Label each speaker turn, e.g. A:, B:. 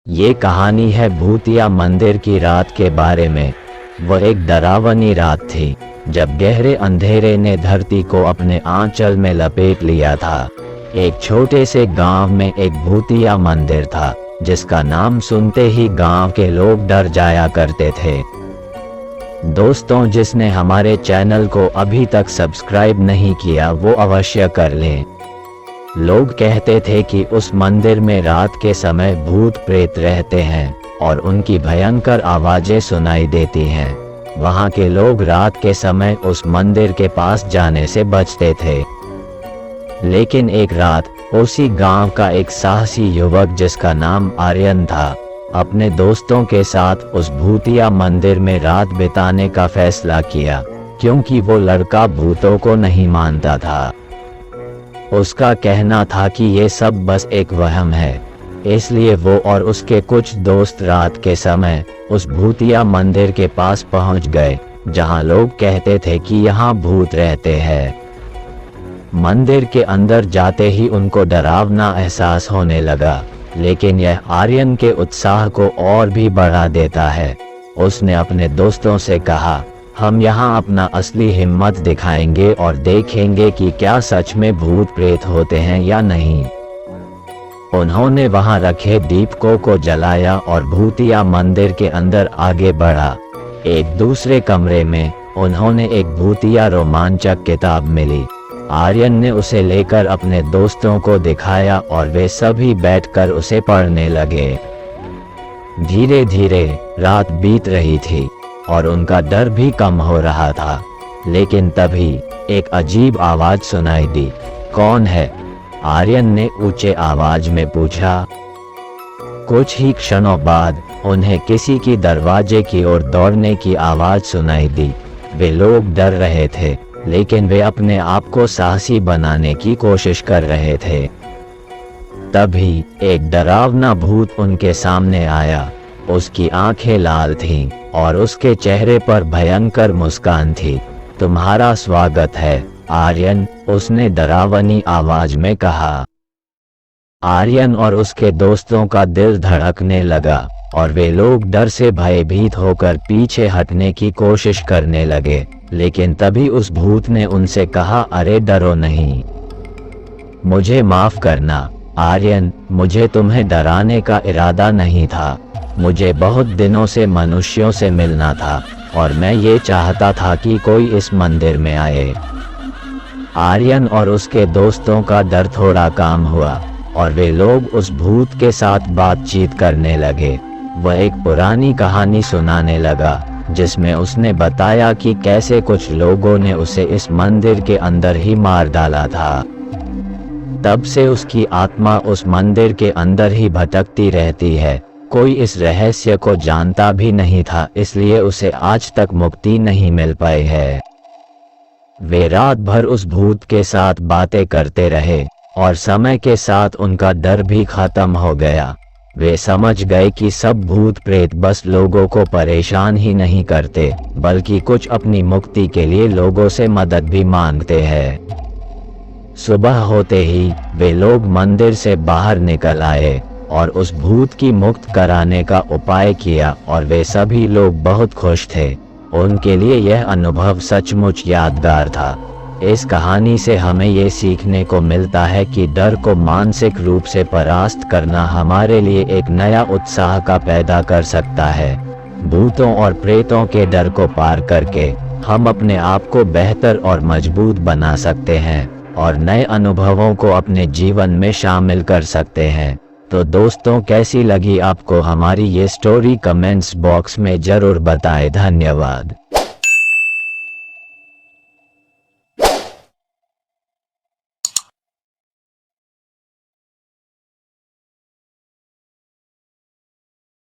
A: ये कहानी है भूतिया मंदिर की रात के बारे में। वह एक डरावनी रात थी जब गहरे अंधेरे ने धरती को अपने आंचल में लपेट लिया था। एक छोटे से गांव में एक भूतिया मंदिर था जिसका नाम सुनते ही गांव के लोग डर जाया करते थे। दोस्तों, जिसने हमारे चैनल को अभी तक सब्सक्राइब नहीं किया वो अवश्य कर लें। लोग कहते थे कि उस मंदिर में रात के समय भूत प्रेत रहते हैं और उनकी भयंकर आवाजें सुनाई देती हैं। वहां के लोग रात के समय उस मंदिर के पास जाने से बचते थे। लेकिन एक रात उसी गांव का एक साहसी युवक जिसका नाम आर्यन था, अपने दोस्तों के साथ उस भूतिया मंदिर में रात बिताने का फैसला किया, क्योंकि वो लड़का भूतों को नहीं मानता था। उसका कहना था कि ये सब बस एक वहम है, इसलिए वो और उसके कुछ दोस्त रात के समय उस भूतिया मंदिर के पास पहुंच गए, जहां लोग कहते थे कि यहाँ भूत रहते हैं। मंदिर के अंदर जाते ही उनको डरावना एहसास होने लगा, लेकिन यह आर्यन के उत्साह को और भी बढ़ा देता है। उसने अपने दोस्तों से कहा, हम यहाँ अपना असली हिम्मत दिखाएंगे और देखेंगे कि क्या सच में भूत प्रेत होते हैं या नहीं। उन्होंने वहां रखे दीपकों को जलाया और भूतिया मंदिर के अंदर आगे बढ़ा। एक दूसरे कमरे में उन्होंने एक भूतिया रोमांचक किताब मिली। आर्यन ने उसे लेकर अपने दोस्तों को दिखाया और वे सभी बैठकर उसे पढ़ने लगे। धीरे धीरे रात बीत रही थी और उनका डर भी कम हो रहा था, लेकिन तभी एक अजीब आवाज सुनाई दी। कौन है? आर्यन ने ऊंचे आवाज में पूछा। कुछ ही क्षणों बाद उन्हें किसी की दरवाजे की ओर दौड़ने की आवाज सुनाई दी। वे लोग डर रहे थे, लेकिन वे अपने आप को साहसी बनाने की कोशिश कर रहे थे। तभी एक डरावना भूत उनके सामने आया। उसकी आंखें लाल थीं और उसके चेहरे पर भयंकर मुस्कान थी। तुम्हारा स्वागत है आर्यन, उसने डरावनी आवाज में कहा। आर्यन और उसके दोस्तों का दिल धड़कने लगा और वे लोग डर से भयभीत होकर पीछे हटने की कोशिश करने लगे, लेकिन तभी उस भूत ने उनसे कहा, अरे डरो नहीं, मुझे माफ करना आर्यन, मुझे तुम्हें डराने का इरादा नहीं था। मुझे बहुत दिनों से मनुष्यों से मिलना था और मैं ये चाहता था कि कोई इस मंदिर में आए। आर्यन और उसके दोस्तों का डर थोड़ा कम हुआ और वे लोग उस भूत के साथ बातचीत करने लगे। वह एक पुरानी कहानी सुनाने लगा जिसमें उसने बताया कि कैसे कुछ लोगों ने उसे इस मंदिर के अंदर ही मार डाला था। तब से उसकी आत्मा उस मंदिर के अंदर ही भटकती रहती है। कोई इस रहस्य को जानता भी नहीं था, इसलिए उसे आज तक मुक्ति नहीं मिल पाई है। वे रात भर उस भूत के साथ बातें करते रहे और समय के साथ उनका डर भी खत्म हो गया। वे समझ गए कि सब भूत प्रेत बस लोगों को परेशान ही नहीं करते, बल्कि कुछ अपनी मुक्ति के लिए लोगों से मदद भी मांगते हैं। सुबह होते ही वे लोग मंदिर से बाहर निकल आए और उस भूत की मुक्त कराने का उपाय किया और वे सभी लोग बहुत खुश थे। उनके लिए यह अनुभव सचमुच यादगार था। इस कहानी से हमें ये सीखने को मिलता है कि डर को मानसिक रूप से परास्त करना हमारे लिए एक नया उत्साह का पैदा कर सकता है। भूतों और प्रेतों के डर को पार करके हम अपने आप को बेहतर और मजबूत बना सकते हैं और नए अनुभवों को अपने जीवन में शामिल कर सकते हैं। तो दोस्तों, कैसी लगी आपको हमारी ये स्टोरी? कमेंट्स बॉक्स में जरूर बताएं। धन्यवाद।